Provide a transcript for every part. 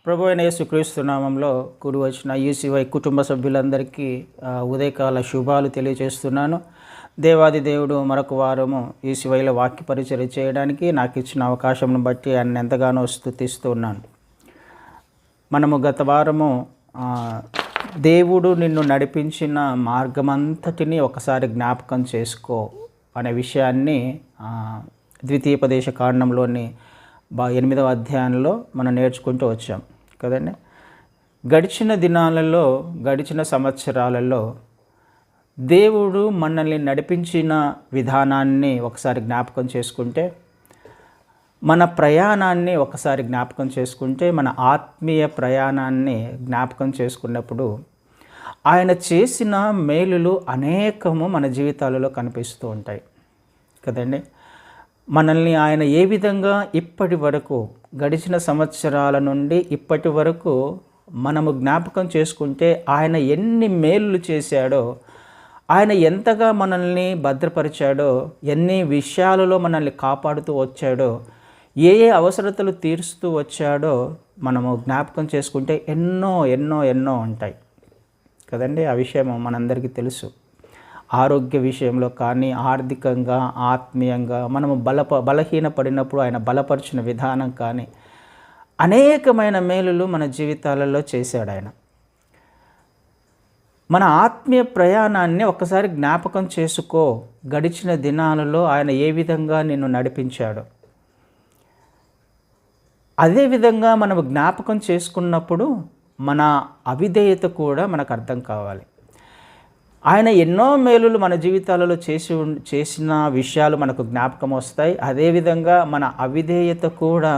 ప్రభు అయిన యేసుక్రీస్తు నామంలో కూడి వచ్చిన ఈసీవై కుటుంబ సభ్యులందరికీ ఉదయకాల శుభాలు తెలియజేస్తున్నాను. దేవాది దేవుడు మరొక వారము ఈసీవైలో వాక్య పరిచర్య చేయడానికి నాకు ఇచ్చిన అవకాశంను బట్టి ఆయన ఎంతగానో స్తుతిస్తున్నాను. మనము గత వారము దేవుడు నిన్ను నడిపించిన మార్గమంతటిని ఒకసారి జ్ఞాపకం చేసుకో అనే విషయాన్ని ద్వితీయోపదేశ కాండంలోని 8వ అధ్యాయంలో మనం నేర్చుకుంటూ వచ్చాం కదండి. గడిచిన దినాలలో, గడిచిన సంవత్సరాలలో దేవుడు మనల్ని నడిపించిన విధానాన్ని ఒకసారి జ్ఞాపకం చేసుకుంటే, మన ప్రయాణాన్ని ఒకసారి జ్ఞాపకం చేసుకుంటే, మన ఆత్మీయ ప్రయాణాన్ని జ్ఞాపకం చేసుకున్నప్పుడు ఆయన చేసిన మేలులు అనేకము మన జీవితాలలో కనిపిస్తూ ఉంటాయి కదండి. మనల్ని ఆయన ఏ విధంగా ఇప్పటి వరకు, గడిచిన సంవత్సరాల నుండి ఇప్పటి వరకు మనము జ్ఞాపకం చేసుకుంటే ఆయన ఎన్ని మేలులు చేశాడో, ఆయన ఎంతగా మనల్ని భద్రపరిచాడో, ఎన్ని విషయాలలో మనల్ని కాపాడుతూ వచ్చాడో, ఏ ఏ అవసరతలు తీరుస్తూ వచ్చాడో మనము జ్ఞాపకం చేసుకుంటే ఎన్నో ఎన్నో ఎన్నో ఉంటాయి కదండి. ఆ విషయం మనందరికీ తెలుసు. ఆరోగ్య విషయంలో కానీ, ఆర్థికంగా, ఆత్మీయంగా మనము బలహీనపడినప్పుడు ఆయన బలపరిచిన విధానం కానీ, అనేకమైన మేలులు మన జీవితాలలో చేశాడు ఆయన. మన ఆత్మీయ ప్రయాణాన్ని ఒకసారి జ్ఞాపకం చేసుకో. గడిచిన దినాలలో ఆయన ఏ విధంగా నిన్ను నడిపించాడు. అదేవిధంగా మనము జ్ఞాపకం చేసుకున్నప్పుడు మన అవిధేయత కూడా మనకు అర్థం కావాలి. ఆయన ఎన్నో మేలులు మన జీవితాలలో చేసిన విషయాలు మనకు జ్ఞాపకం వస్తాయి. అదేవిధంగా మన అవిధేయత కూడా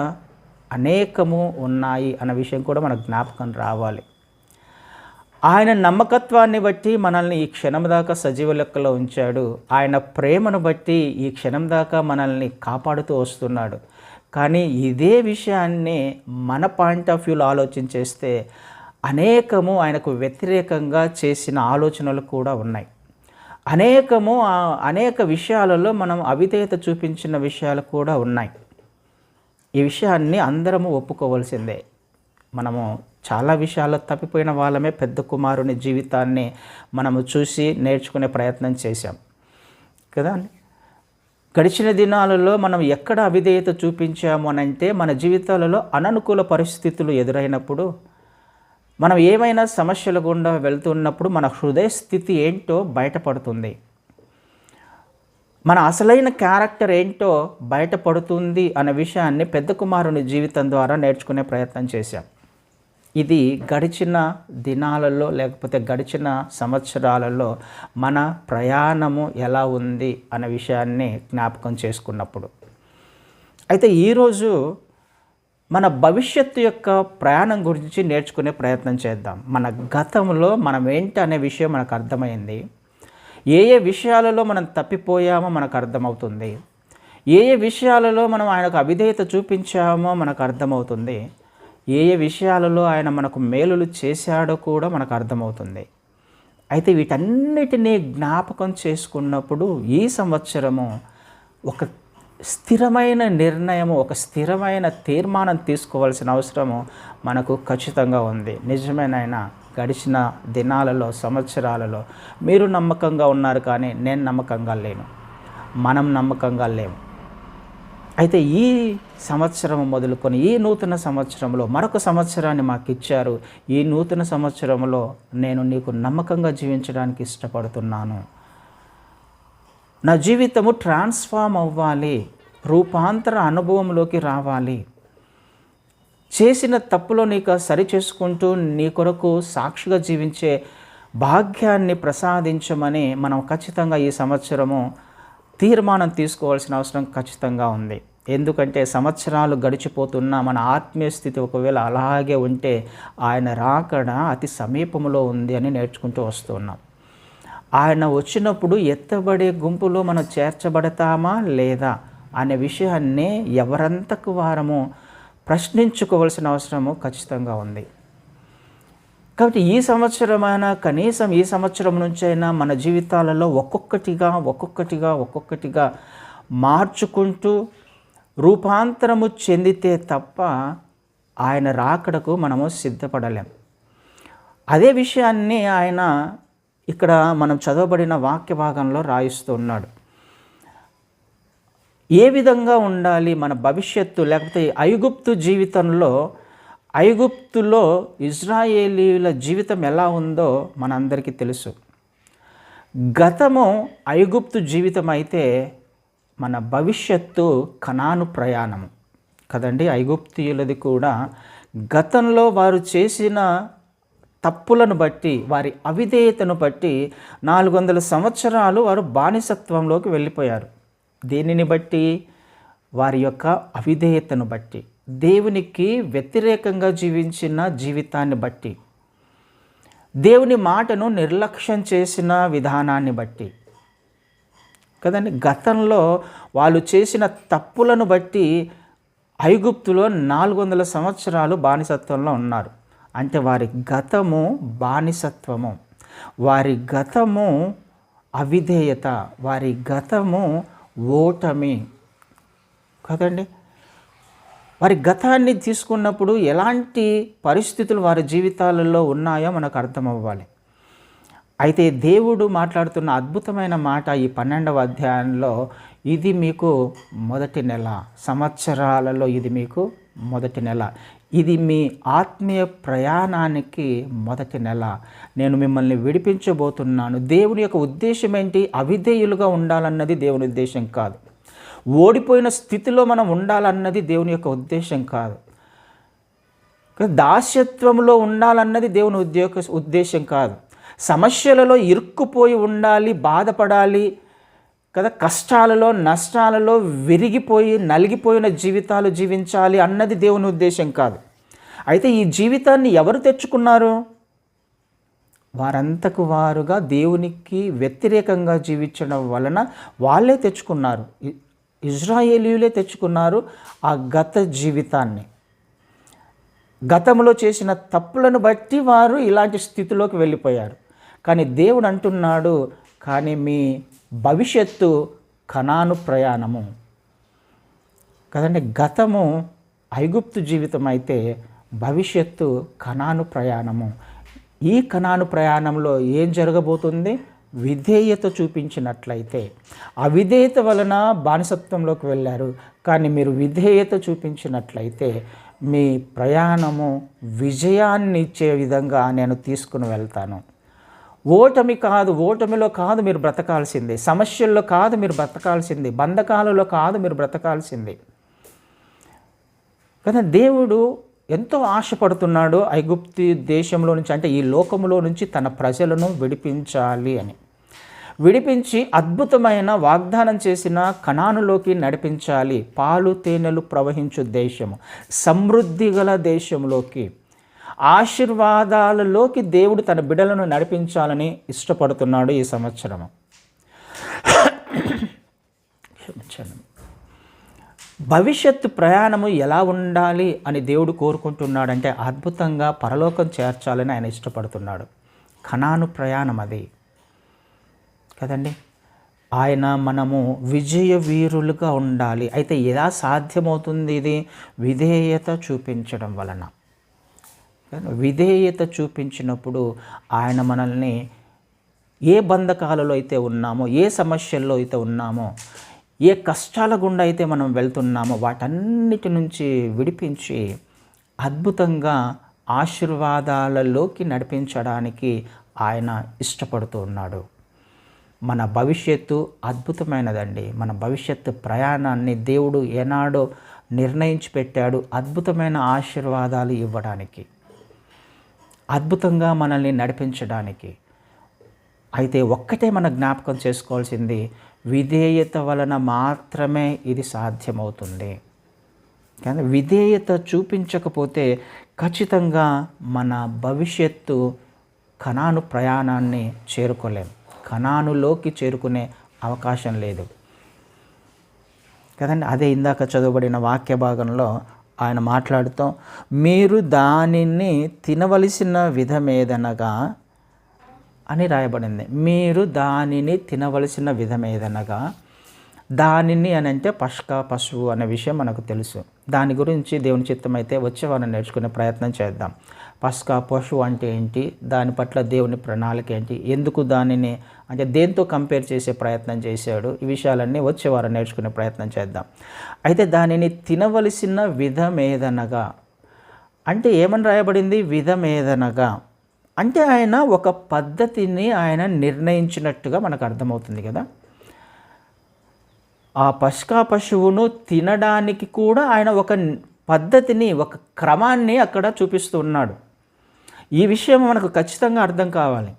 అనేకము ఉన్నాయి అన్న విషయం కూడా మనకు జ్ఞాపకం రావాలి. ఆయన నమ్మకత్వాన్ని బట్టి మనల్ని ఈ క్షణం దాకా సజీవ లెక్కలో ఉంచాడు. ఆయన ప్రేమను బట్టి ఈ క్షణం దాకా మనల్ని కాపాడుతూ వస్తున్నాడు. కానీ ఇదే విషయాన్ని మన పాయింట్ ఆఫ్ వ్యూలో ఆలోచించేస్తే అనేకము ఆయనకు వ్యతిరేకంగా చేసిన ఆలోచనలు కూడా ఉన్నాయి. అనేక విషయాలలో మనం అవిధేయత చూపించిన విషయాలు కూడా ఉన్నాయి. ఈ విషయాన్ని అందరము ఒప్పుకోవాల్సిందే. మనము చాలా విషయాల్లో తప్పిపోయిన వాళ్ళమే. పెద్ద కుమారుని జీవితాన్ని మనము చూసి నేర్చుకునే ప్రయత్నం చేశాం కదా. గడిచిన దినాలలో మనం ఎక్కడ అవిధేయత చూపించాము అనంటే, మన జీవితాలలో అననుకూల పరిస్థితులు ఎదురైనప్పుడు, మనం ఏమైనా సమస్యల గుండా వెళ్తున్నప్పుడు మన హృదయ స్థితి ఏంటో బయటపడుతుంది. మన అసలైన క్యారెక్టర్ ఏంటో బయటపడుతుంది అనే విషయాన్ని పెద్ద కుమారుని జీవితం ద్వారా నేర్చుకునే ప్రయత్నం చేశాం. ఇది గడిచిన దినాలలో లేకపోతే గడిచిన సంవత్సరాలలో మన ప్రయాణము ఎలా ఉంది అనే విషయాన్ని జ్ఞాపకం చేసుకున్నప్పుడు. అయితే ఈరోజు మన భవిష్యత్తు యొక్క ప్రయాణం గురించి నేర్చుకునే ప్రయత్నం చేద్దాం. మన గతంలో మనం ఏంటి అనే విషయం మనకు అర్థమైంది. ఏ ఏ విషయాలలో మనం తప్పిపోయామో మనకు అర్థమవుతుంది. ఏ ఏ విషయాలలో మనం ఆయనకు అవిధేయత చూపించామో మనకు అర్థమవుతుంది. ఏ ఏ విషయాలలో ఆయన మనకు మేలులు చేశాడో కూడా మనకు అర్థమవుతుంది. అయితే వీటన్నిటినీ జ్ఞాపకం చేసుకున్నప్పుడు ఈ సంవత్సరము ఒక స్థిరమైన నిర్ణయము, ఒక స్థిరమైన తీర్మానం తీసుకోవాల్సిన అవసరము మనకు ఖచ్చితంగా ఉంది. నిజమేనైనా గడిచిన దినాలలో, సంవత్సరాలలో మీరు నమ్మకంగా ఉన్నారు, కానీ నేను నమ్మకంగా లేను, మనం నమ్మకంగా లేము. అయితే ఈ సంవత్సరం మొదలుకొని ఈ నూతన సంవత్సరంలో మరొక సంవత్సరాన్ని మాకు ఇచ్చారు. ఈ నూతన సంవత్సరంలో నేను నీకు నమ్మకంగా జీవించడానికి ఇష్టపడుతున్నాను. నా జీవితము ట్రాన్స్ఫార్మ్ అవ్వాలి, రూపాంతర అనుభవంలోకి రావాలి. చేసిన తప్పులో నీకు సరి చేసుకుంటూ నీ కొరకు సాక్షిగా జీవించే భాగ్యాన్ని ప్రసాదించమని మనం ఖచ్చితంగా ఈ సంవత్సరము తీర్మానం తీసుకోవాల్సిన అవసరం ఖచ్చితంగా ఉంది. ఎందుకంటే సంవత్సరాలు గడిచిపోతున్నా మన ఆత్మీయ స్థితి ఒకవేళ అలాగే ఉంటే ఆయన రాకడ అతి సమీపంలో ఉంది అని నేర్చుకుంటూ వస్తున్నాం. ఆయన వచ్చినప్పుడు ఎత్తబడే గుంపులో మనం చేర్చబడతామా లేదా అనే విషయాన్ని ఎవరంతకు వారము ప్రశ్నించుకోవాల్సిన అవసరము ఖచ్చితంగా ఉంది. కాబట్టి ఈ సంవత్సరమైనా, కనీసం ఈ సంవత్సరం నుంచైనా మన జీవితాలలో ఒక్కొక్కటిగా మార్చుకుంటూ రూపాంతరము చెందితే తప్ప ఆయన రాకడకు మనము సిద్ధపడలేం. అదే విషయాన్ని ఆయన ఇక్కడ మనం చదవబడిన వాక్య భాగంలో రాయిస్తూ ఉన్నాడు. ఏ విధంగా ఉండాలి మన భవిష్యత్తు, లేకపోతే ఐగుప్తు జీవితంలో, ఐగుప్తులో ఇజ్రాయేలీల జీవితం ఎలా ఉందో మనందరికీ తెలుసు. గతము ఐగుప్తు జీవితం అయితే మన భవిష్యత్తు కనాను ప్రయాణము కదండి. ఐగుప్తీయులది కూడా గతంలో వారు చేసిన తప్పులను బట్టి, వారి అవిధేయతను బట్టి 400 సంవత్సరాలు వారు బానిసత్వంలోకి వెళ్ళిపోయారు. దేనిని బట్టి? వారి యొక్క అవిధేయతను బట్టి, దేవునికి వ్యతిరేకంగా జీవించిన జీవితాన్ని బట్టి, దేవుని మాటను నిర్లక్ష్యం చేసిన విధానాన్ని బట్టి కదండి. గతంలో వాళ్ళు చేసిన తప్పులను బట్టి ఐగుప్తులో 400 సంవత్సరాలు బానిసత్వంలో ఉన్నారు. అంటే వారి గతము బానిసత్వము, వారి గతము అవిధేయత, వారి గతము ఓటమి కదండి. వారి గతాన్ని తీసుకున్నప్పుడు ఎలాంటి పరిస్థితులు వారి జీవితాలలో ఉన్నాయో మనకు అర్థమవ్వాలి. అయితే దేవుడు మాట్లాడుతున్న అద్భుతమైన మాట ఈ 12వ అధ్యాయంలో, ఇది మీకు మొదటి నెల, సంవత్సరాలలో ఇది మీకు మొదటి నెల, ఇది మీ ఆత్మీయ ప్రయాణానికి మొదటి నెల, నేను మిమ్మల్ని విడిపించబోతున్నాను. దేవుని యొక్క ఉద్దేశం ఏంటి? అవిధేయులుగా ఉండాలన్నది దేవుని ఉద్దేశం కాదు. ఓడిపోయిన స్థితిలో మనం ఉండాలన్నది దేవుని యొక్క ఉద్దేశం కాదు. దాస్యత్వంలో ఉండాలన్నది దేవుని ఉద్దేశం కాదు. సమస్యలలో ఇరుక్కుపోయి ఉండాలి, బాధపడాలి కదా, కష్టాలలో నష్టాలలో విరిగిపోయి నలిగిపోయిన జీవితాలు జీవించాలి అన్నది దేవుని ఉద్దేశం కాదు. అయితే ఈ జీవితాన్ని ఎవరు తెచ్చుకున్నారు? వారంతకు వారుగా దేవునికి వ్యతిరేకంగా జీవించడం వలన వాళ్ళే తెచ్చుకున్నారు. ఇజ్రాయేలీయులే తెచ్చుకున్నారు ఆ గత జీవితాన్ని. గతంలో చేసిన తప్పులను బట్టి వారు ఇలాంటి స్థితిలోకి వెళ్ళిపోయారు. కానీ దేవుడు అంటున్నాడు, కానీ మీ భవిష్యత్తు కనాను ప్రయాణము కదండి. గతము ఐగుప్తు జీవితం అయితే భవిష్యత్తు కనాను ప్రయాణము. ఈ కనాను ప్రయాణంలో ఏం జరగబోతుంది? విధేయత చూపించినట్లయితే, అవిధేయత వలన బానిసత్వంలోకి వెళ్ళారు, కానీ మీరు విధేయత చూపించినట్లయితే మీ ప్రయాణము విజయాన్ని ఇచ్చే విధంగా నేను తీసుకుని వెళ్తాను. ఓటమి కాదు, ఓటమిలో కాదు మీరు బ్రతకాల్సింది, సమస్యల్లో కాదు మీరు బ్రతకాల్సింది, బంధకాలలో కాదు మీరు బ్రతకాల్సింది కదా. దేవుడు ఎంతో ఆశపడుతున్నాడు ఐగుప్తు దేశంలో నుంచి, అంటే ఈ లోకంలో నుంచి తన ప్రజలను విడిపించాలి అని. విడిపించి అద్భుతమైన వాగ్దానం చేసిన కనానులోకి నడిపించాలి. పాలు తేనెలు ప్రవహించు దేశము, సమృద్ధి గల దేశంలోకి, ఆశీర్వాదాలలోకి దేవుడు తన బిడ్డలను నడిపించాలని ఇష్టపడుతున్నాడు ఈ సంవత్సరము. భవిష్యత్తు ప్రయాణము ఎలా ఉండాలి అని దేవుడు కోరుకుంటున్నాడంటే అద్భుతంగా పరలోకం చేర్చాలని ఆయన ఇష్టపడుతున్నాడు. కనాను ప్రయాణం అది కదండి. ఆయన మనము విజయ వీరులుగా ఉండాలి. అయితే ఎలా సాధ్యమవుతుంది ఇది? విధేయత చూపించడం వలన. విధేయత చూపించినప్పుడు ఆయన మనల్ని ఏ బంధకాలలో అయితే ఉన్నామో, ఏ సమస్యల్లో అయితే ఉన్నామో, ఏ కష్టాల గుండా అయితే మనం వెళ్తున్నామో వాటన్నిటి నుంచి విడిపించి అద్భుతంగా ఆశీర్వాదాలలోకి నడిపించడానికి ఆయన ఇష్టపడుతూ ఉన్నాడు. మన భవిష్యత్తు అద్భుతమైనదండి. మన భవిష్యత్తు ప్రయాణాన్ని దేవుడు ఏనాడో నిర్ణయించి పెట్టాడు అద్భుతమైన ఆశీర్వాదాలు ఇవ్వడానికి, అద్భుతంగా మనల్ని నడిపించడానికి. అయితే ఒక్కటే మన జ్ఞాపకం చేసుకోవాల్సింది, విధేయత వలన మాత్రమే ఇది సాధ్యమవుతుంది. కానీ విధేయత చూపించకపోతే ఖచ్చితంగా మన భవిష్యత్తు కనాను ప్రయాణాన్ని చేరుకోలేం, కనానులోకి చేరుకునే అవకాశం లేదు కదండి. అదే ఇందాక చదవబడిన వాక్య భాగంలో ఆయన మాట్లాడుతూ, మీరు దానిని తినవలసిన విధమేదనగా అని రాయబడింది. మీరు దానిని తినవలసిన విధమేదనగా, దానిని అని అంటే పశువు అనే విషయం మనకు తెలుసు. దాని గురించి దేవుని చిత్తమైతే వచ్చేవారిని నేర్చుకునే ప్రయత్నం చేద్దాం. పస్కా పశువు అంటే ఏంటి, దాని పట్ల దేవుని ప్రణాళిక ఏంటి, ఎందుకు దానిని అంటే దేంతో కంపేర్ చేసే ప్రయత్నం చేశాడు, ఈ విషయాలన్నీ వచ్చేవారు నేర్చుకునే ప్రయత్నం చేద్దాం. అయితే దానిని తినవలసిన విధమేదనగా అంటే ఏమని రాయబడింది? విధమేదనగా అంటే ఆయన ఒక పద్ధతిని ఆయన నిర్ణయించినట్టుగా మనకు అర్థమవుతుంది కదా. ఆ పస్కా పశువును తినడానికి కూడా ఆయన ఒక పద్ధతిని, ఒక క్రమాన్ని అక్కడ చూపిస్తూ ఉన్నాడు. ఈ విషయం మనకు ఖచ్చితంగా అర్థం కావాలి.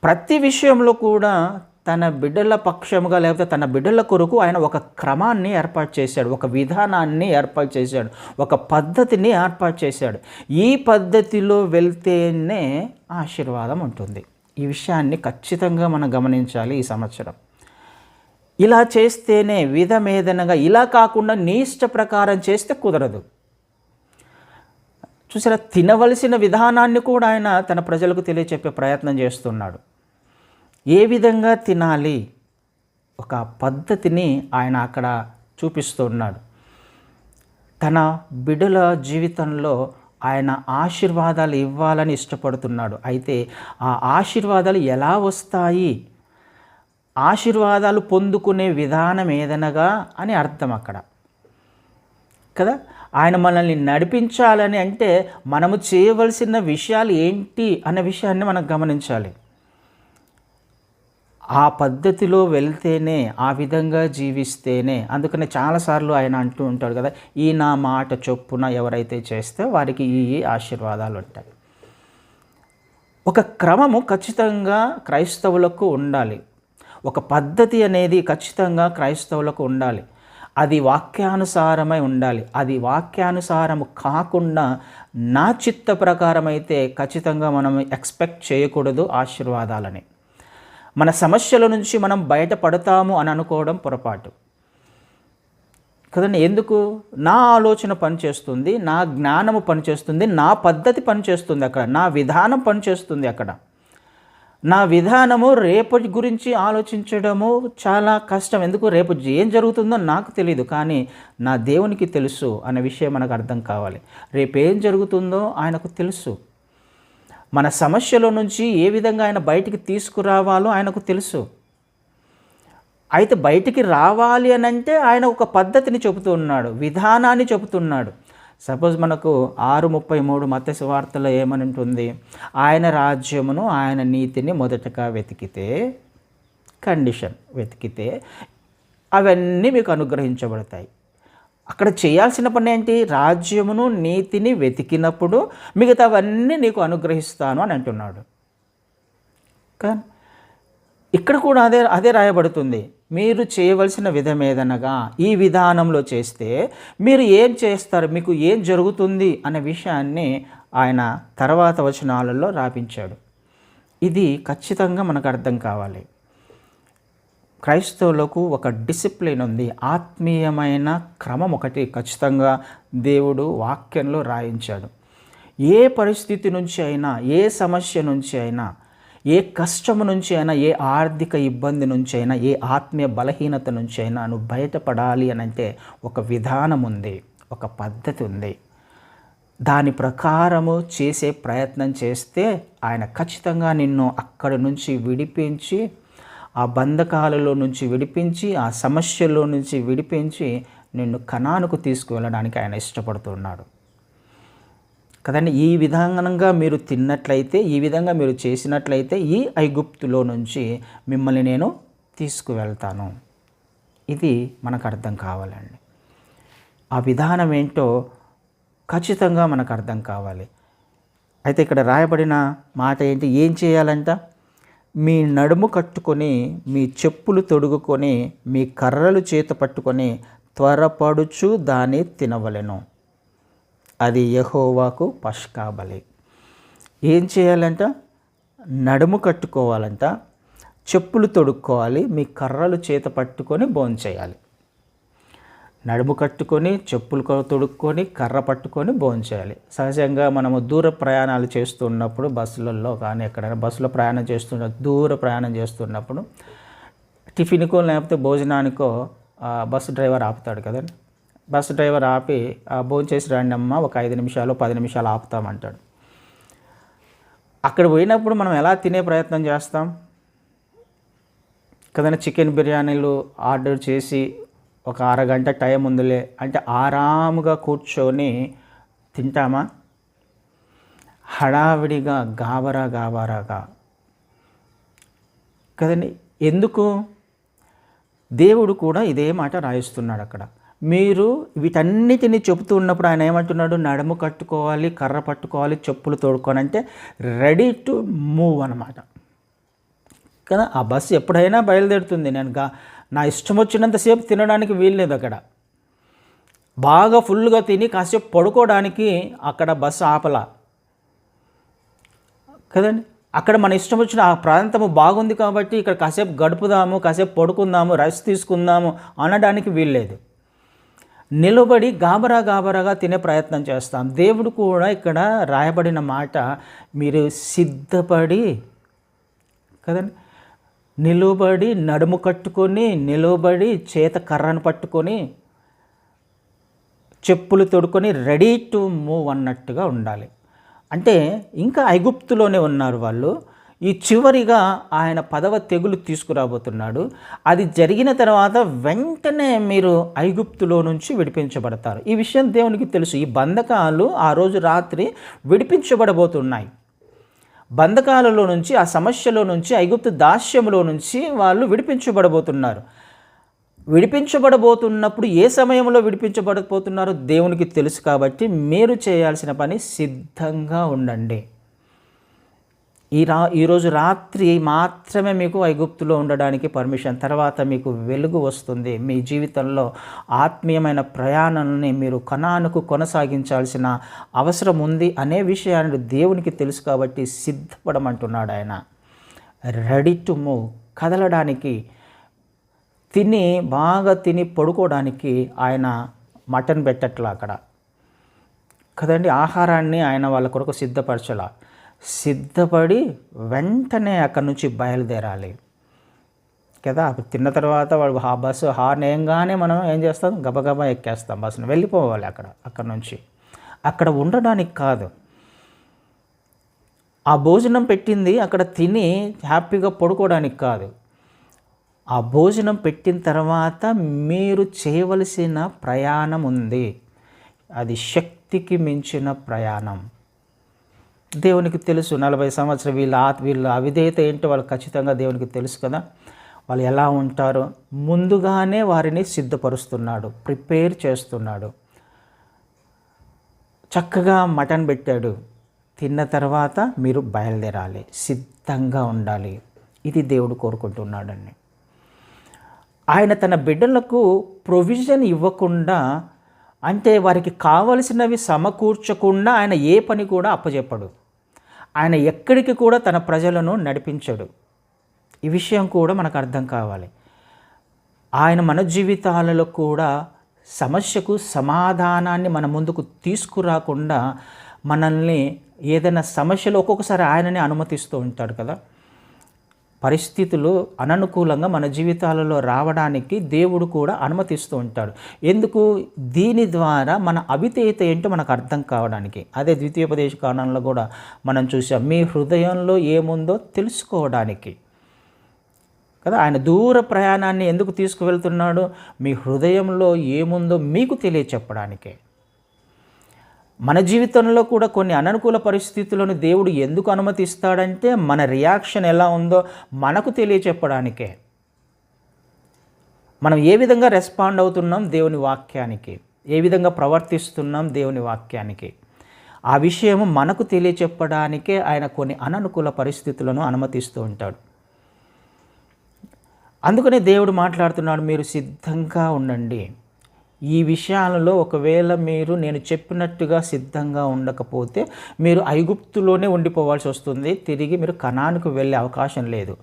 ప్రతి విషయంలో కూడా తన బిడ్డల పక్షముగా లేకపోతే తన బిడ్డల కొరకు ఆయన ఒక క్రమాన్ని ఏర్పాటు చేశాడు, ఒక విధానాన్ని ఏర్పాటు చేశాడు, ఒక పద్ధతిని ఏర్పాటు చేశాడు. ఈ పద్ధతిలో వెళ్తేనే ఆశీర్వాదం ఉంటుంది. ఈ విషయాన్ని ఖచ్చితంగా మనం గమనించాలి ఈ సంవత్సరం. ఇలా చేస్తేనే విధమేదనగా, ఇలా కాకుండా నీ ఇష్ట ప్రకారం చేస్తే కుదరదు. చూసారా, తినవలసిన విధానాన్ని కూడా ఆయన తన ప్రజలకు తెలియచెప్పే ప్రయత్నం చేస్తున్నాడు. ఏ విధంగా తినాలి, ఒక పద్ధతిని ఆయన అక్కడ చూపిస్తున్నాడు. తన బిడ్డల జీవితంలో ఆయన ఆశీర్వాదాలు ఇవ్వాలని ఇష్టపడుతున్నాడు. అయితే ఆ ఆశీర్వాదాలు ఎలా వస్తాయి, ఆశీర్వాదాలు పొందుకునే విధానం ఏదనగా అని అర్థం అక్కడ కదా. ఆయన మనల్ని నడిపించాలని అంటే మనము చేయవలసిన విషయాలు ఏంటి అనే విషయాన్ని మనం గమనించాలి. ఆ పద్ధతిలో వెళ్తేనే, ఆ విధంగా జీవిస్తేనే. అందుకనే చాలాసార్లు ఆయన అంటూ ఉంటాడు కదా, ఈ నా మాట చొప్పున ఎవరైతే చేస్తే వారికి ఈ ఆశీర్వాదాలు ఉంటాయి. ఒక క్రమము ఖచ్చితంగా క్రైస్తవులకు ఉండాలి. ఒక పద్ధతి అనేది ఖచ్చితంగా క్రైస్తవులకు ఉండాలి. అది వాక్యానుసారమై ఉండాలి. అది వాక్యానుసారము కాకుండా నా చిత్త ప్రకారం అయితే ఖచ్చితంగా మనం ఎక్స్పెక్ట్ చేయకూడదు ఆశీర్వాదాలని. మన సమస్యల నుంచి మనం బయటపడతాము అని అనుకోవడం పొరపాటు కదండి. ఎందుకు? నా ఆలోచన పనిచేస్తుంది, నా జ్ఞానము పనిచేస్తుంది, నా పద్ధతి పనిచేస్తుంది అక్కడ, నా విధానం పనిచేస్తుంది అక్కడ. నా విధానము రేపటి గురించి ఆలోచించడము చాలా కష్టం. ఎందుకు? రేపు ఏం జరుగుతుందో నాకు తెలియదు, కానీ నా దేవునికి తెలుసు అనే విషయం మనకు అర్థం కావాలి. రేపు ఏం జరుగుతుందో ఆయనకు తెలుసు. మన సమస్యల నుంచి ఏ విధంగా ఆయన బయటికి తీసుకురావాలో ఆయనకు తెలుసు. అయితే బయటికి రావాలి అని అంటే ఆయన ఒక పద్ధతిని చెబుతూ ఉన్నాడు, విధానాన్ని చెబుతున్నాడు. సపోజ్ మనకు 6:33 మత్తయి సువార్తలో ఏమని ఉంటుంది? ఆయన రాజ్యమును ఆయన నీతిని మొదటగా వెతికితే, కండిషన్ వెతికితే అవన్నీ మీకు అనుగ్రహించబడతాయి. అక్కడ చేయాల్సిన పని ఏంటి? రాజ్యమును నీతిని వెతికినప్పుడు మిగతావన్నీ నీకు అనుగ్రహిస్తాను అని అంటున్నాడు. కానీ ఇక్కడ కూడా అదే రాయబడుతుంది. మీరు చేయవలసిన విధం ఏదనగా ఈ విధానంలో చేస్తే మీరు ఏం చేస్తారు, మీకు ఏం జరుగుతుంది అనే విషయాన్ని ఆయన తర్వాత వచనాలలో రాపించాడు. ఇది ఖచ్చితంగా మనకు అర్థం కావాలి. క్రైస్తవులకు ఒక డిసిప్లిన్ ఉంది, ఆత్మీయమైన క్రమం ఒకటి ఖచ్చితంగా దేవుడు వాక్యంలో రాయించాడు. ఏ పరిస్థితి నుంచి అయినా, ఏ సమస్య నుంచి అయినా, ఏ కష్టము నుంచి అయినా, ఏ ఆర్థిక ఇబ్బంది నుంచి అయినా, ఏ ఆత్మీయ బలహీనత నుంచి అయినా నువ్వు బయటపడాలి అని అంటే ఒక విధానం ఉంది, ఒక పద్ధతి ఉంది. దాని ప్రకారము చేసే ప్రయత్నం చేస్తే ఆయన ఖచ్చితంగా నిన్ను అక్కడి నుంచి విడిపించి, ఆ బంధకాలలో నుంచి విడిపించి, ఆ సమస్యల్లో నుంచి విడిపించి నిన్ను కనానుకు తీసుకువెళ్ళడానికి ఆయన ఇష్టపడుతున్నాడు కదండి. ఈ విధంగా మీరు తిన్నట్లయితే, ఈ విధంగా మీరు చేసినట్లయితే ఈ ఐగుప్తులో నుంచి మిమ్మల్ని నేను తీసుకువెళ్తాను. ఇది మనకు అర్థం కావాలండి. ఆ విధానం ఏంటో ఖచ్చితంగా మనకు అర్థం కావాలి. అయితే ఇక్కడ రాయబడిన మాట ఏంటి? ఏం చేయాలంట? మీ నడుము కట్టుకొని, మీ చెప్పులు తొడుగుకొని, మీ కర్రలు చేత పట్టుకొని త్వరపడుచు దాన్ని తినవలెను. అది యెహోవాకు పస్కా బలి. ఏం చేయాలంట? నడుము కట్టుకోవాలంట, చెప్పులు తొడుక్కోవాలి, మీ కర్రలు చేత పట్టుకొని భోంచేయాలి. నడుము కట్టుకొని, చెప్పులు తొడుక్కొని, కర్ర పట్టుకొని భోంచేయాలి. సహజంగా మనము దూర ప్రయాణాలు చేస్తున్నప్పుడు బస్సులలో కానీ ఎక్కడైనా బస్సులో దూర ప్రయాణం చేస్తున్నప్పుడు టిఫిన్కో లేకపోతే భోజనానికో బస్సు డ్రైవర్ ఆపుతాడు కదండి. బస్ డ్రైవర్ ఆపి భోంచేసి రండి అమ్మ, ఒక 5 నిమిషాలు 10 నిమిషాలు ఆపుతామంటాడు. అక్కడ పోయినప్పుడు మనం ఎలా తినే ప్రయత్నం చేస్తాం కదండి. చికెన్ బిర్యానీలు ఆర్డర్ చేసి ఒక అరగంట టైం ఉందిలే అంటే ఆరాముగా కూర్చొని తింటామా? హడావిడిగా గాబరాగా కదండి. ఎందుకు? దేవుడు కూడా ఇదే మాట రాయిస్తున్నాడు అక్కడ. మీరు వీటన్నిటిని చెబుతూ ఉన్నప్పుడు ఆయన ఏమంటున్నాడు? నడుము కట్టుకోవాలి, కర్ర పట్టుకోవాలి, చెప్పులు తోడుకోవాలి, అంటే రెడీ టు మూవ్ అన్నమాట కదా. ఆ బస్సు ఎప్పుడైనా బయలుదేరుతుంది. నేను నా ఇష్టం వచ్చినంతసేపు తినడానికి వీల్లేదు. అక్కడ బాగా ఫుల్గా తిని కాసేపు పడుకోవడానికి అక్కడ బస్సు ఆపలా కదండి. అక్కడ మన ఇష్టం వచ్చిన ఆ ప్రాంతము బాగుంది కాబట్టి ఇక్కడ కాసేపు గడుపుదాము, కాసేపు పడుకుందాము, రెస్ట్ తీసుకుందాము అనడానికి వీల్లేదు. నిలబడి గాబరాగా తినే ప్రయత్నం చేస్తాం. దేవుడు కూడా ఇక్కడ రాయబడిన మాట, మీరు సిద్ధపడి కదండి, నిలబడి నడుము కట్టుకొని, నిలబడి చేత కర్రను పట్టుకొని, చెప్పులు తొడుకొని రెడీ టు మూవ్ అన్నట్టుగా ఉండాలి. అంటే ఇంకా ఐగుప్తులోనే ఉన్నారు వాళ్ళు. ఈ చివరిగా ఆయన 10వ తెగులు తీసుకురాబోతున్నాడు. అది జరిగిన తర్వాత వెంటనే మీరు ఐగుప్తులో నుంచి విడిపించబడతారు. ఈ విషయం దేవునికి తెలుసు. ఈ బంధకాలు ఆ రోజు రాత్రి విడిపించబడబోతున్నాయి. బంధకాలలో నుంచి, ఆ సమస్యలో నుంచి, ఐగుప్తు దాస్యములో నుంచి వాళ్ళు విడిపించబడబోతున్నారు. విడిపించబడబోతున్నప్పుడు ఏ సమయంలో విడిపించబడబోతున్నారో దేవునికి తెలుసు. కాబట్టి మీరు చేయాల్సిన పని సిద్ధంగా ఉండండి. ఈరోజు రాత్రి మాత్రమే మీకు ఐగుప్తులో ఉండడానికి పర్మిషన్. తర్వాత మీకు వెలుగు వస్తుంది. మీ జీవితంలో ఆత్మీయమైన ప్రయాణాన్ని మీరు కనానుకు కొనసాగించాల్సిన అవసరం ఉంది అనే విషయాన్ని దేవునికి తెలుసు. కాబట్టి సిద్ధపడమంటున్నాడు ఆయన. రెడీ టు మూవ్, కదలడానికి, బాగా తిని పడుకోవడానికి ఆయన మటన్ పెట్టట్లా అక్కడ కదండి. ఆహారాన్ని ఆయన వాళ్ళ కొరకు సిద్ధపరచలా. సిద్ధపడి వెంటనే అక్కడి నుంచి బయలుదేరాలి కదా. తిన్న తర్వాత వాడు ఆ బస్సు హార్న్ వేయంగానే మనం ఏం చేస్తాం? గబగబా ఎక్కేస్తాం బస్సును, వెళ్ళిపోవాలి అక్కడి నుంచి. అక్కడ ఉండడానికి కాదు. ఆ భోజనం పెట్టింది అక్కడ తిని హ్యాపీగా పడుకోవడానికి కాదు. ఆ భోజనం పెట్టిన తర్వాత మీరు చేయవలసిన ప్రయాణం ఉంది. అది శక్తికి మించిన ప్రయాణం. దేవునికి తెలుసు. 40 సంవత్సరాలు వీళ్ళ అవిధేయత ఏంటో వాళ్ళు ఖచ్చితంగా దేవునికి తెలుసు కదా. వాళ్ళు ఎలా ఉంటారో ముందుగానే వారిని సిద్ధపరుస్తున్నాడు, ప్రిపేర్ చేస్తున్నాడు. చక్కగా మటన్ పెట్టాడు. తిన్న తర్వాత మీరు బయలుదేరాలి, సిద్ధంగా ఉండాలి. ఇది దేవుడు కోరుకుంటున్నాడండి. ఆయన తన బిడ్డలకు ప్రొవిజన్ ఇవ్వకుండా, అంటే వారికి కావలసినవి సమకూర్చకుండా ఆయన ఏ పని కూడా అప్పచెప్పడు. ఆయన ఎక్కడికి కూడా తన ప్రజలను నడిపించడు. ఈ విషయం కూడా మనకు అర్థం కావాలి. ఆయన మన జీవితాలలో కూడా సమస్యకు సమాధానాన్ని మన ముందుకు తీసుకురాకుండా మనల్ని ఏదైనా సమస్యలో ఒక్కొక్కసారి ఆయననే అనుమతిస్తూ ఉంటాడు కదా. పరిస్థితులు అననుకూలంగా మన జీవితాలలో రావడానికి దేవుడు కూడా అనుమతిస్తూ ఉంటాడు. ఎందుకు? దీని ద్వారా మన అవిధేయత ఏంటో మనకు అర్థం కావడానికి. అదే ద్వితీయోపదేశ కాండంలో కూడా మనం చూసాం. మీ హృదయంలో ఏముందో తెలుసుకోవడానికి కదా. ఆయన దూర ప్రయాణాన్ని ఎందుకు తీసుకువెళ్తున్నాడు? మీ హృదయంలో ఏముందో మీకు తెలియచెప్పడానికే. మన జీవితంలో కూడా కొన్ని అననుకూల పరిస్థితులను దేవుడు ఎందుకు అనుమతిస్తాడంటే మన రియాక్షన్ ఎలా ఉందో మనకు తెలియచెప్పడానికే. మనం ఏ విధంగా రెస్పాండ్ అవుతున్నాం దేవుని వాక్యానికి, ఏ విధంగా ప్రవర్తిస్తున్నాం దేవుని వాక్యానికి, ఆ విషయము మనకు తెలియచెప్పడానికే ఆయన కొన్ని అననుకూల పరిస్థితులను అనుమతిస్తూ ఉంటాడు. అందుకనే దేవుడు మాట్లాడుతున్నాడు, మీరు సిద్ధంగా ఉండండి. ఈ విషయాలలో ఒకవేళ మీరు నేను చెప్పినట్టుగా సిద్ధంగా ఉండకపోతే మీరు ఐగుప్తులోనే ఉండిపోవాల్సి వస్తుంది. తిరిగి మీరు కనానుకు వెళ్ళే అవకాశం లేదు.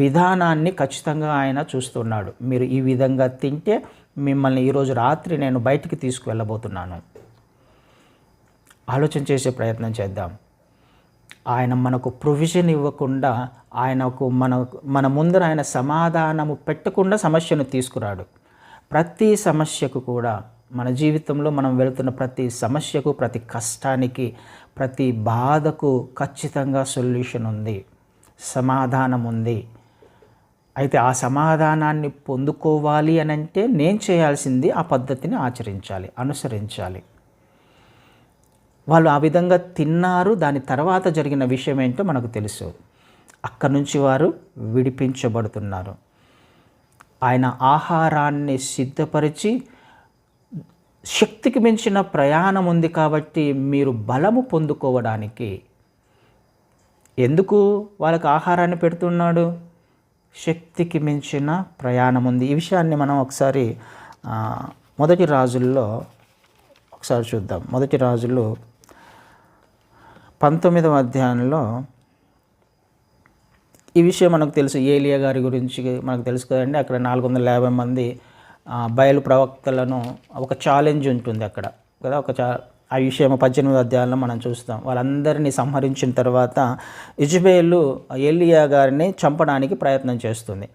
విధానాన్ని ఖచ్చితంగా ఆయన చూస్తున్నాడు. మీరు ఈ విధంగా తింటే మిమ్మల్ని ఈరోజు రాత్రి నేను బయటికి తీసుకువెళ్ళబోతున్నాను. ఆలోచన చేసే ప్రయత్నం చేద్దాం. ఆయన మనకు ప్రొవిజన్ ఇవ్వకుండా, ఆయనకు మన ముందర ఆయన సమాధానము పెట్టకుండా సమస్యను తీసుకురాడు. ప్రతి సమస్యకు కూడా మన జీవితంలో మనం వెళ్తున్న ప్రతి సమస్యకు, ప్రతి కష్టానికి, ప్రతి బాధకు ఖచ్చితంగా సొల్యూషన్ ఉంది, సమాధానం ఉంది. అయితే ఆ సమాధానాన్ని పొందుకోవాలి అని అంటే నేను చేయాల్సింది ఆ పద్ధతిని ఆచరించాలి, అనుసరించాలి. వాళ్ళు ఆ విధంగా తిన్నారు. దాని తర్వాత జరిగిన విషయం ఏంటో మనకు తెలుసు. అక్కడి నుంచి వారు విడిపించబడుతున్నారు. ఆయన ఆహారాన్ని సిద్ధపరిచి, శక్తికి మించిన ప్రయాణం ఉంది కాబట్టి మీరు బలము పొందుకోవడానికి. ఎందుకు వాళ్ళకి ఆహారాన్ని పెడుతున్నాడు? శక్తికి మించిన ప్రయాణం ఉంది. ఈ విషయాన్ని మనం ఒకసారి మొదటి రాజుల్లో ఒకసారి చూద్దాం. మొదటి రాజులు 19వ అధ్యాయంలో ఈ విషయం మనకు తెలుసు. ఏలియా గారి గురించి మనకు తెలుసు కదండి. అక్కడ 450 మంది బయలు ప్రవక్తలను ఒక ఛాలెంజ్ ఉంటుంది అక్కడ కదా. ఆ విషయం 18వ అధ్యాయంలో మనం చూస్తాం. వాళ్ళందరినీ సంహరించిన తర్వాత ఇజబేలు ఏలియా గారిని చంపడానికి ప్రయత్నం చేస్తుంది.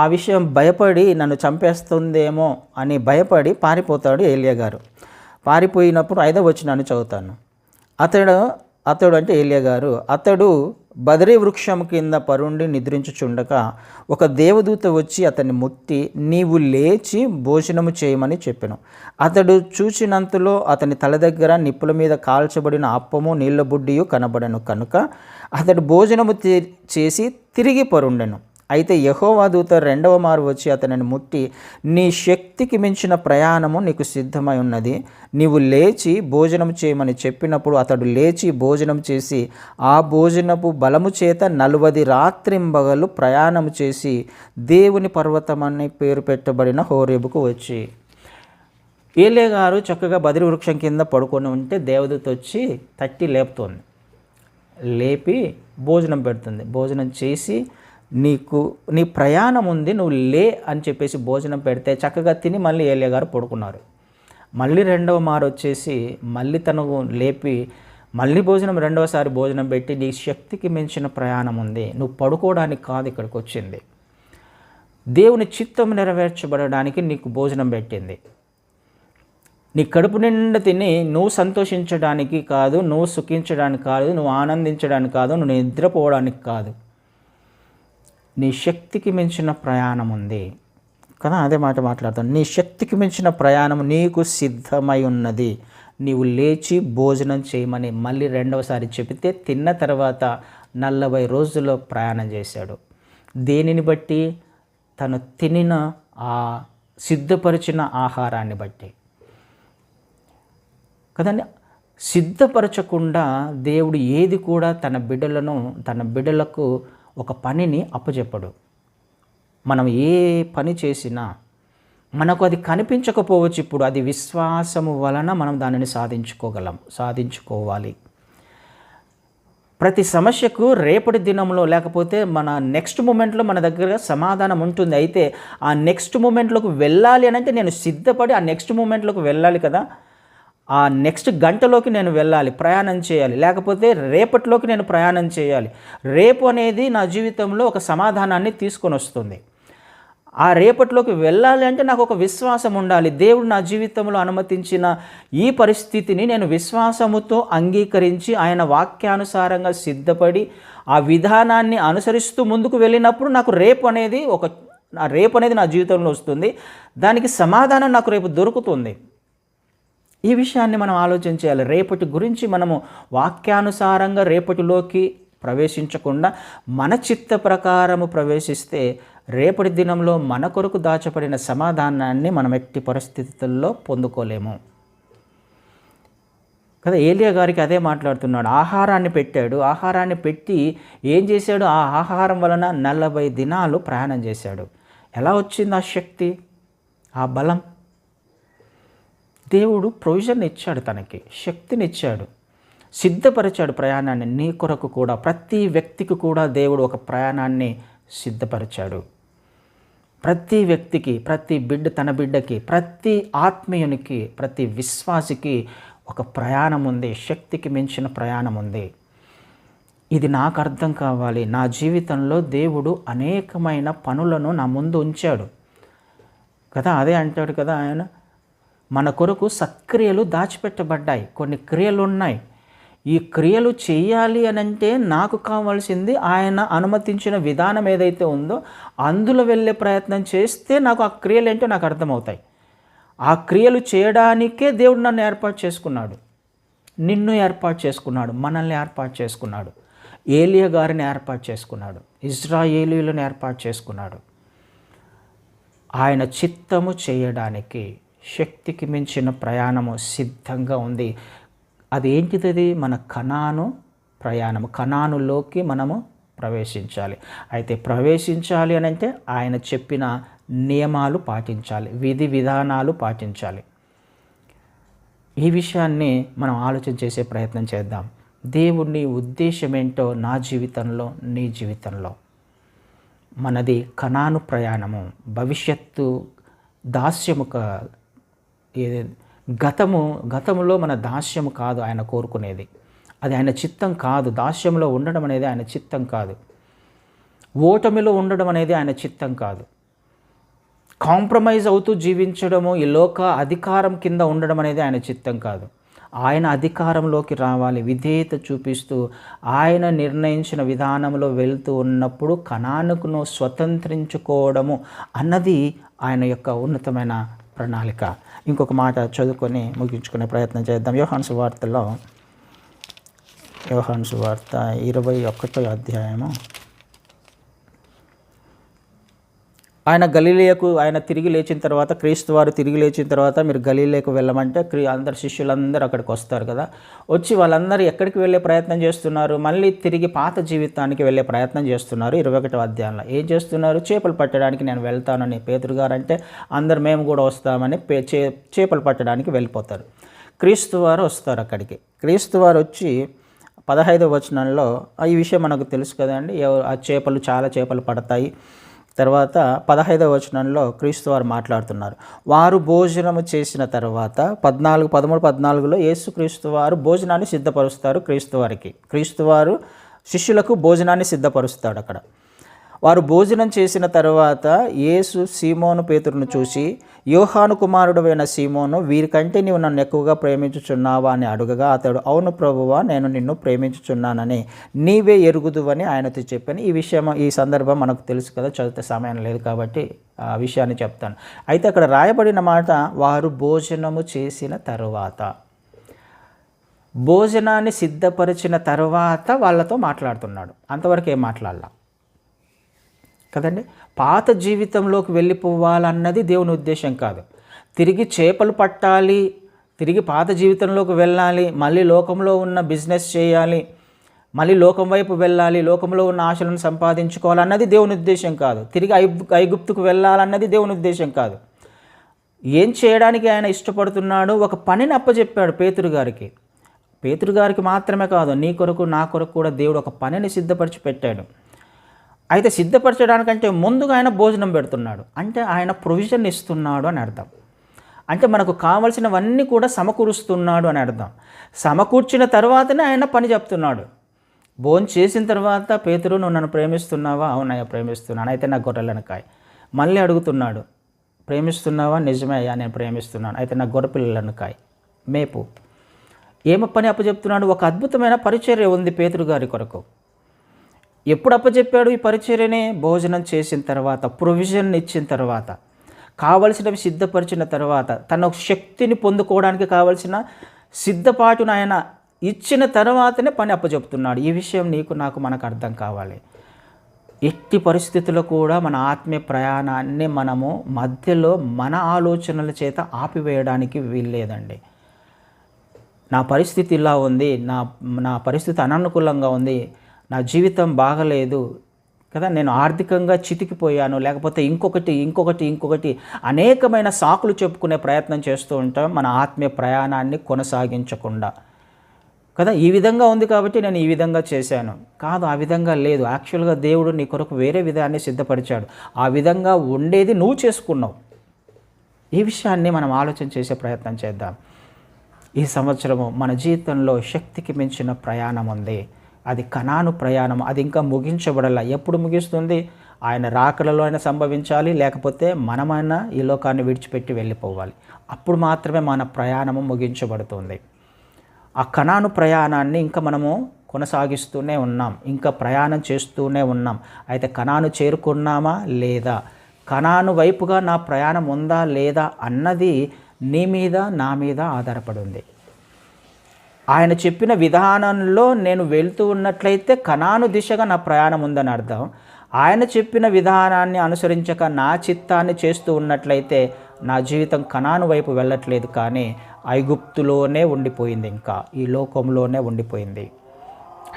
ఆ విషయం భయపడి నన్ను చంపేస్తుందేమో అని భయపడి పారిపోతాడు ఏలియా గారు. పారిపోయినప్పుడు 5వ వచనాన్ని చదువుతాను. అతడు అంటే ఏలియా గారు, అతడు బదరీ వృక్షం కింద పరుండి నిద్రించుచుండగా ఒక దేవదూత వచ్చి అతన్ని ముట్టి, నీవు లేచి భోజనము చేయమని చెప్పెను. అతడు చూచినంతలో అతని తల దగ్గర నిప్పుల మీద కాల్చబడిన అప్పము నీళ్ల బుడ్డియు కనబడను కనుక అతడు భోజనము చేసి తిరిగి పరుండెను. అయితే యెహోవా దూత 2వ మారు వచ్చి అతనిని ముట్టి, నీ శక్తికి మించిన ప్రయాణము నీకు సిద్ధమై ఉన్నది, నీవు లేచి భోజనం చేయమని చెప్పినప్పుడు అతడు లేచి భోజనం చేసి ఆ భోజనపు బలము చేత 40 రాత్రింబగలు ప్రయాణము చేసి దేవుని పర్వతమని పేరు పెట్టబడిన హోరేబుకు వచ్చి. ఏలియా గారు చక్కగా బదిరి వృక్షం కింద పడుకొని ఉంటే దేవదూత వచ్చి తట్టి లేపుతోంది. లేపి భోజనం పెడుతుంది. భోజనం చేసి, నీ ప్రయాణం ఉంది, నువ్వు లే అని చెప్పేసి భోజనం పెడితే చక్కగా తిని మళ్ళీ ఏలియా గారు పడుకున్నారు. మళ్ళీ 2వ మారు వచ్చేసి మళ్ళీ తను లేపి మళ్ళీ రెండవసారి భోజనం పెట్టి, నీ శక్తికి మించిన ప్రయాణం ఉంది, నువ్వు పడుకోవడానికి కాదు ఇక్కడికి వచ్చింది, దేవుని చిత్తం నెరవేర్చబడడానికి నీకు భోజనం పెట్టింది. నీ కడుపు నిండా తిని నువ్వు సంతోషించడానికి కాదు, నువ్వు సుఖించడానికి కాదు, నువ్వు ఆనందించడానికి కాదు, నువ్వు నిద్రపోవడానికి కాదు. నీ శక్తికి మించిన ప్రయాణం ఉంది కదా. అదే మాట మాట్లాడతాను. నీ శక్తికి మించిన ప్రయాణం నీకు సిద్ధమై ఉన్నది, నీవు లేచి భోజనం చేయమని మళ్ళీ 2వసారి చెబితే తిన్న తర్వాత 40 రోజుల్లో ప్రయాణం చేశాడు. దేనిని బట్టి? తను తినిన ఆ సిద్ధపరిచిన ఆహారాన్ని బట్టి కదండి. సిద్ధపరచకుండా దేవుడు ఏది కూడా తన బిడ్డలకు ఒక పనిని అప్పచెప్పడు. మనం ఏ పని చేసినా మనకు అది కనిపించకపోవచ్చు. ఇప్పుడు అది విశ్వాసము వలన మనం దానిని సాధించుకోవాలి. ప్రతి సమస్యకు రేపటి దినంలో లేకపోతే మన నెక్స్ట్ మూమెంట్లో మన దగ్గర సమాధానం ఉంటుంది. అయితే ఆ నెక్స్ట్ మూమెంట్లోకి వెళ్ళాలి అని అంటే నేను సిద్ధపడి ఆ నెక్స్ట్ మూమెంట్లోకి వెళ్ళాలి కదా. ఆ నెక్స్ట్ గంటలోకి నేను వెళ్ళాలి, ప్రయాణం చేయాలి. లేకపోతే రేపటిలోకి నేను ప్రయాణం చేయాలి. రేపు అనేది నా జీవితంలో ఒక సమాధానాన్ని తీసుకొని వస్తుంది. ఆ రేపటిలోకి వెళ్ళాలి అంటే నాకు ఒక విశ్వాసం ఉండాలి. దేవుడు నా జీవితంలో అనుమతించిన ఈ పరిస్థితిని నేను విశ్వాసముతో అంగీకరించి ఆయన వాక్యానుసారంగా సిద్ధపడి ఆ విధానాన్ని అనుసరిస్తూ ముందుకు వెళ్ళినప్పుడు నాకు రేపు అనేది నా జీవితంలో వస్తుంది. దానికి సమాధానం నాకు రేపు దొరుకుతుంది. ఈ విషయాన్ని మనం ఆలోచించాలి. రేపటి గురించి మనము వాక్యానుసారంగా రేపటిలోకి ప్రవేశించకుండా మన చిత్త ప్రకారము ప్రవేశిస్తే రేపటి దినంలో మన కొరకు దాచబడిన సమాధానాన్ని మనం ఎట్టి పరిస్థితుల్లో పొందుకోలేము కదా. ఏలియా గారికి అదే మాట్లాడుతున్నాడు. ఆహారాన్ని పెట్టాడు. ఆహారాన్ని పెట్టి ఏం చేశాడు? ఆ ఆహారం వలన 40 దినాలు ప్రయాణం చేశాడు. ఎలా వచ్చింది ఆ శక్తి, ఆ బలం? దేవుడు ప్రొవిజన్ ఇచ్చాడు, తనకి శక్తిని ఇచ్చాడు, సిద్ధపరిచాడు ప్రయాణాన్ని. నీ కొరకు కూడా ప్రతి వ్యక్తికి కూడా దేవుడు ఒక ప్రయాణాన్ని సిద్ధపరిచాడు. ప్రతి వ్యక్తికి, తన బిడ్డకి, ప్రతి ఆత్మీయునికి, ప్రతి విశ్వాసికి ఒక ప్రయాణం ఉంది. శక్తికి మించిన ప్రయాణం ఉంది. ఇది నాకు అర్థం కావాలి. నా జీవితంలో దేవుడు అనేకమైన పనులను నా ముందు ఉంచాడు కదా. అదే అంటాడు కదా ఆయన, మన కొరకు సత్క్రియలు దాచిపెట్టబడ్డాయి. కొన్ని క్రియలు ఉన్నాయి. ఈ క్రియలు చేయాలి అని అంటే నాకు కావాల్సింది ఆయన అనుమతించిన విధానం ఏదైతే ఉందో అందులో వెళ్ళే ప్రయత్నం చేస్తే నాకు ఆ క్రియలు ఏంటో నాకు అర్థమవుతాయి. ఆ క్రియలు చేయడానికే దేవుడు నన్ను ఏర్పాటు చేసుకున్నాడు, నిన్ను ఏర్పాటు చేసుకున్నాడు, మనల్ని ఏర్పాటు చేసుకున్నాడు, ఏలియా గారిని ఏర్పాటు చేసుకున్నాడు, ఇజ్రాయేలీయులను ఏర్పాటు చేసుకున్నాడు. ఆయన చిత్తము చేయడానికి శక్తికి మించిన ప్రయాణము సిద్ధంగా ఉంది. అది ఏంటిది? మన కనాను ప్రయాణము. కనానులోకి మనము ప్రవేశించాలి. అయితే ప్రవేశించాలి అని అంటే ఆయన చెప్పిన నియమాలు పాటించాలి, విధి విధానాలు పాటించాలి. ఈ విషయాన్ని మనం ఆలోచన చేసే ప్రయత్నం చేద్దాం. దేవుని ఉద్దేశం ఏంటో నా జీవితంలో, నీ జీవితంలో. మనది కనాను ప్రయాణము. భవిష్యత్తు దాస్యము గతములో మన దాస్యము కాదు ఆయన కోరుకునేది. అది ఆయన చిత్తం కాదు. దాస్యంలో ఉండడం అనేది ఆయన చిత్తం కాదు. ఓటమిలో ఉండడం అనేది ఆయన చిత్తం కాదు. కాంప్రమైజ్ అవుతూ జీవించడము, ఈ లోక అధికారం కింద ఉండడం అనేది ఆయన చిత్తం కాదు. ఆయన అధికారంలోకి రావాలి, విధేయత చూపిస్తూ ఆయన నిర్ణయించిన విధానంలో వెళ్తూ ఉన్నప్పుడు కనానుకును స్వతంత్రించుకోవడము అన్నది ఆయన యొక్క ఉన్నతమైన ప్రణాళిక. ఇంకొక మాట చదువుకొని ముగించుకునే ప్రయత్నం చేద్దాం. యోహాను సువార్త 21వ అధ్యాయము. ఆయన తిరిగి లేచిన తర్వాత, క్రీస్తు వారు తిరిగి లేచిన తర్వాత మీరు గలిలయకు వెళ్ళమంటే అందరు శిష్యులందరూ అక్కడికి వస్తారు కదా. వచ్చి వాళ్ళందరూ ఎక్కడికి వెళ్ళే ప్రయత్నం చేస్తున్నారు? మళ్ళీ తిరిగి పాత జీవితానికి వెళ్ళే ప్రయత్నం చేస్తున్నారు. 21వ అధ్యాయంలో ఏం చేస్తున్నారు? చేపలు పట్టడానికి నేను వెళ్తానని పేతురు గారు అంటే అందరు మేము కూడా వస్తామని చేపలు పట్టడానికి వెళ్ళిపోతారు. క్రీస్తు వారు వస్తారు అక్కడికి. క్రీస్తు వారు వచ్చి 15వ వచనంలో ఈ విషయం మనకు తెలుసు కదండి. చాలా చేపలు పడతాయి. తర్వాత 15వ వచనంలో క్రీస్తు వారు మాట్లాడుతున్నారు. వారు భోజనము చేసిన తర్వాత 13-14లో యేసుక్రీస్తు వారు భోజనాన్ని సిద్ధపరుస్తారు క్రీస్తు వారు శిష్యులకు భోజనాన్ని సిద్ధపరుస్తాడు అక్కడ. వారు భోజనం చేసిన తర్వాత యేసు సీమోను పేతురును చూసి, యోహాను కుమారుడైన సీమోను, వీరికంటే నీవు నన్ను ఎక్కువగా ప్రేమించుచున్నావా అని అడుగగా అతడు, అవును ప్రభువా, నేను నిన్ను ప్రేమించుచున్నానని నీవే ఎరుగుదువని ఆయనతో చెప్పాను. ఈ సందర్భం మనకు తెలుసు కదా, చదివితే సమయం లేదు కాబట్టి ఆ విషయాన్ని చెప్తాను. అయితే అక్కడ రాయబడిన మాట వారు భోజనము చేసిన తరువాత, భోజనాన్ని సిద్ధపరిచిన తర్వాత వాళ్ళతో మాట్లాడుతున్నాడు. అంతవరకు ఏం మాట్లాడాల కదండి. పాత జీవితంలోకి వెళ్ళిపోవాలన్నది దేవుని ఉద్దేశం కాదు. తిరిగి చేపలు పట్టాలి, తిరిగి పాత జీవితంలోకి వెళ్ళాలి, మళ్ళీ లోకంలో ఉన్న బిజినెస్ చేయాలి, మళ్ళీ లోకం వైపు వెళ్ళాలి, లోకంలో ఉన్న ఆశలను సంపాదించుకోవాలన్నది దేవుని ఉద్దేశం కాదు. తిరిగి ఐగుప్తుకు వెళ్ళాలన్నది దేవుని ఉద్దేశం కాదు. ఏం చేయడానికి ఆయన ఇష్టపడుతున్నాడు? ఒక పనిని అప్పచెప్పాడు పేతురు గారికి మాత్రమే కాదు, నీ కొరకు నా కొరకు కూడా దేవుడు ఒక పనిని సిద్ధపరిచి పెట్టాడు. అయితే సిద్ధపరచడానికంటే ముందుగా ఆయన భోజనం పెడుతున్నాడు అంటే ఆయన ప్రొవిజన్ ఇస్తున్నాడు అని అర్థం. అంటే మనకు కావలసినవన్నీ కూడా సమకూరుస్తున్నాడు అని అర్థం. సమకూర్చిన తర్వాతనే ఆయన పని చెప్తున్నాడు. భోజనం చేసిన తర్వాత, పేతురు నువ్వు నన్ను ప్రేమిస్తున్నావా? అవునయ్యా ప్రేమిస్తున్నాను, అయితే నా గొర్రెలను కాయి. మళ్ళీ అడుగుతున్నాడు, ప్రేమిస్తున్నావా? నిజమే అయ్యా నేను ప్రేమిస్తున్నాను, అయితే నా గొర్రెపిల్లలను కాయి, మేపు. ఏమ పని అప్పచెప్తున్నాడు? ఒక అద్భుతమైన పరిచర్య ఉంది పేతురు గారి కొరకు. ఎప్పుడు అప్పచెప్పాడు ఈ పరిచర్యని? భోజనం చేసిన తర్వాత, ప్రొవిజన్ ఇచ్చిన తర్వాత, కావలసినవి సిద్ధపరిచిన తర్వాత, తన శక్తిని పొందుకోవడానికి కావలసిన సిద్ధపాటును ఆయన ఇచ్చిన తర్వాతనే పని అప్పచెప్తున్నాడు. ఈ విషయం నీకు నాకు మనకు అర్థం కావాలి. ఎట్టి పరిస్థితుల్లో కూడా మన ఆత్మీయ ప్రయాణాన్ని మనము మధ్యలో మన ఆలోచనల చేత ఆపివేయడానికి వీల్లేదండి. నా పరిస్థితి ఇలా ఉంది, నా పరిస్థితి అననుకూలంగా ఉంది, నా జీవితం బాగలేదు కదా, నేను ఆర్థికంగా చితికిపోయాను, లేకపోతే ఇంకొకటి అనేకమైన సాకులు చెప్పుకునే ప్రయత్నం చేస్తూ ఉంటాం మన ఆత్మీయ ప్రయాణాన్ని కొనసాగించకుండా కదా. ఈ విధంగా ఉంది కాబట్టి నేను ఈ విధంగా చేశాను కాదు, ఆ విధంగా లేదు. యాక్చువల్గా దేవుడు నీ కొరకు వేరే విధాన్ని సిద్ధపరిచాడు. ఆ విధంగా ఉండేది నువ్వు చేసుకున్నావు. ఈ విషయాన్ని మనం ఆలోచన చేసే ప్రయత్నం చేద్దాం. ఈ సంవత్సరము మన జీవితంలో శక్తికి మించిన ప్రయాణం ఉంది. అది కనాను ప్రయాణం. అది ఇంకా ముగించబడాల. ఎప్పుడు ముగిస్తుంది? ఆయన రాకడలో అయినా సంభవించాలి, లేకపోతే మనమైనా ఈ లోకాన్ని విడిచిపెట్టి వెళ్ళిపోవాలి. అప్పుడు మాత్రమే మన ప్రయాణము ముగించబడుతుంది. ఆ కనాను ప్రయాణాన్ని ఇంకా మనము కొనసాగిస్తూనే ఉన్నాం, ఇంకా ప్రయాణం చేస్తూనే ఉన్నాం. అయితే కనాను చేరుకున్నామా లేదా, కనాను వైపుగా నా ప్రయాణం ఉందా లేదా అన్నది నీ మీద నా మీద ఆధారపడి ఉంది. ఆయన చెప్పిన విధానంలో నేను వెళ్తూ ఉన్నట్లయితే కనాను దిశగా నా ప్రయాణం ఉందని అర్థం. ఆయన చెప్పిన విధానాన్ని అనుసరించక నా చిత్తాన్ని చేస్తూ ఉన్నట్లయితే నా జీవితం కనాను వైపు వెళ్ళట్లేదు, కానీ ఐగుప్తులోనే ఉండిపోయింది, ఇంకా ఈ లోకంలోనే ఉండిపోయింది.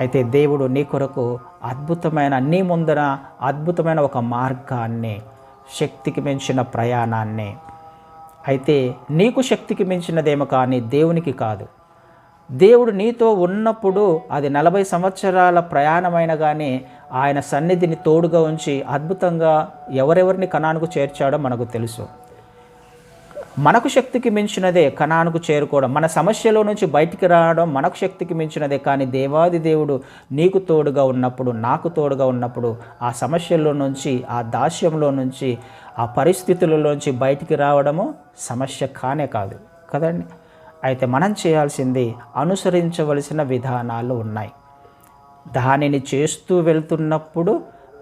అయితే దేవుడు నీ కొరకు అద్భుతమైన, నీ ముందర అద్భుతమైన ఒక మార్గాన్ని, శక్తికి మించిన ప్రయాణాన్ని, అయితే నీకు శక్తికి మించినదేమో కానీ దేవునికి కాదు. దేవుడు నీతో ఉన్నప్పుడు అది 40 సంవత్సరాల ప్రయాణమైన కానీ ఆయన సన్నిధిని తోడుగా ఉంచి అద్భుతంగా ఎవరెవరిని కనానుకు చేర్చాడో మనకు తెలుసు. మనకు శక్తికి మించినదే కనానుకు చేరుకోవడం, మన సమస్యలో నుంచి బయటికి రావడం మనకు శక్తికి మించినదే. కానీ దేవాది దేవుడు నీకు తోడుగా ఉన్నప్పుడు, నాకు తోడుగా ఉన్నప్పుడు ఆ సమస్యల్లో నుంచి, ఆ దాస్యంలో నుంచి, ఆ పరిస్థితులలోంచి బయటికి రావడము సమస్య కానే కాదు కదండి. అయితే మనం చేయాల్సింది, అనుసరించవలసిన విధానాలు ఉన్నాయి. దానిని చేస్తూ వెళ్తున్నప్పుడు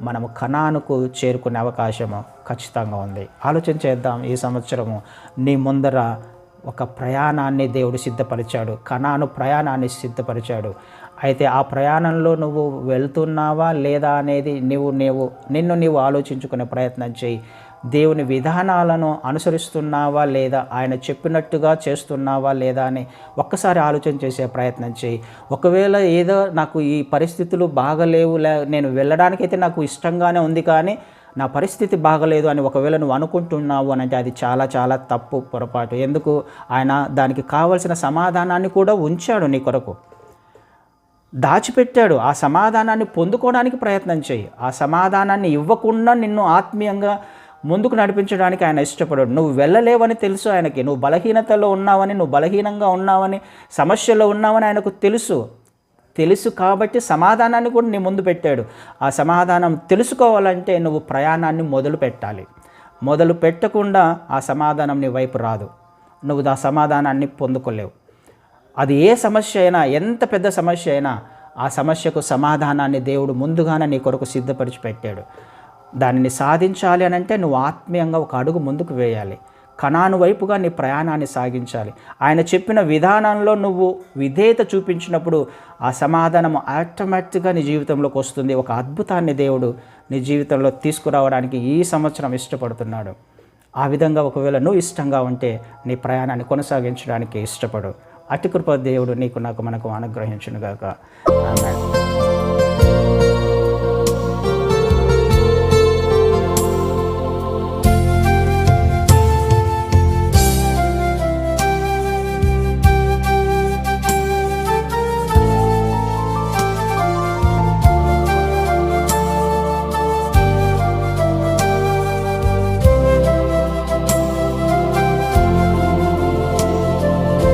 మనము కనానుకు చేరుకునే అవకాశము ఖచ్చితంగా ఉంది. ఆలోచన చేద్దాం. ఈ సంవత్సరము నీ ముందర ఒక ప్రయాణాన్ని దేవుడు సిద్ధపరిచాడు, కనాను ప్రయాణాన్ని సిద్ధపరిచాడు. అయితే ఆ ప్రయాణంలో నువ్వు వెళ్తున్నావా లేదా అనేది నిన్ను నీవు ఆలోచించుకునే ప్రయత్నం చేయి. దేవుని విధానాలను అనుసరిస్తున్నావా లేదా, ఆయన చెప్పినట్టుగా చేస్తున్నావా లేదా అని ఒక్కసారి ఆలోచన చేసే ప్రయత్నం చేయి. ఒకవేళ ఏదో నాకు ఈ పరిస్థితులు బాగలేవు, నేను వెళ్ళడానికైతే నాకు ఇష్టంగానే ఉంది కానీ నా పరిస్థితి బాగలేదు అని ఒకవేళ నువ్వు అనుకుంటున్నావు అని అంటే అది చాలా చాలా తప్పు, పొరపాటు. ఎందుకు? ఆయన దానికి కావలసిన సమాధానాన్ని కూడా ఉంచాడు నీ కొరకు, దాచిపెట్టాడు. ఆ సమాధానాన్ని పొందుకోవడానికి ప్రయత్నం చేయి. ఆ సమాధానాన్ని ఇవ్వకుండా నిన్ను ఆత్మీయంగా ముందుకు నడిపించడానికి ఆయన ఇష్టపడాడు. నువ్వు వెళ్ళలేవని తెలుసు ఆయనకి, నువ్వు బలహీనతలో ఉన్నావని, నువ్వు బలహీనంగా ఉన్నావని, సమస్యలో ఉన్నావని ఆయనకు తెలుసు కాబట్టి సమాధానాన్ని కూడా నీ ముందు పెట్టాడు. ఆ సమాధానం తెలుసుకోవాలంటే నువ్వు ప్రయాణాన్ని మొదలు పెట్టాలి. మొదలు పెట్టకుండా ఆ సమాధానం నీ వైపు రాదు, నువ్వు ఆ సమాధానాన్ని పొందుకోలేవు. అది ఏ సమస్య అయినా, ఎంత పెద్ద సమస్య అయినా, ఆ సమస్యకు సమాధానాన్ని దేవుడు ముందుగానే నీ కొరకు సిద్ధపరిచి పెట్టాడు. దానిని సాధించాలి అని అంటే నువ్వు ఆత్మీయంగా ఒక అడుగు ముందుకు వేయాలి, కనాను వైపుగా నీ ప్రయాణాన్ని సాగించాలి. ఆయన చెప్పిన విధానంలో నువ్వు విధేయత చూపించినప్పుడు ఆ సమాధానం ఆటోమేటిక్గా నీ జీవితంలోకి వస్తుంది. ఒక అద్భుతాన్ని దేవుడు నీ జీవితంలో తీసుకురావడానికి ఈ సంవత్సరం ఇష్టపడుతున్నాడు. ఆ విధంగా ఒకవేళ నువ్వు ఇష్టంగా ఉంటే నీ ప్రయాణాన్ని కొనసాగించడానికి ఇష్టపడు. అతి కృప దేవుడు నీకు నాకు మనకు అనుగ్రహించునుగాక. ఆమేన్.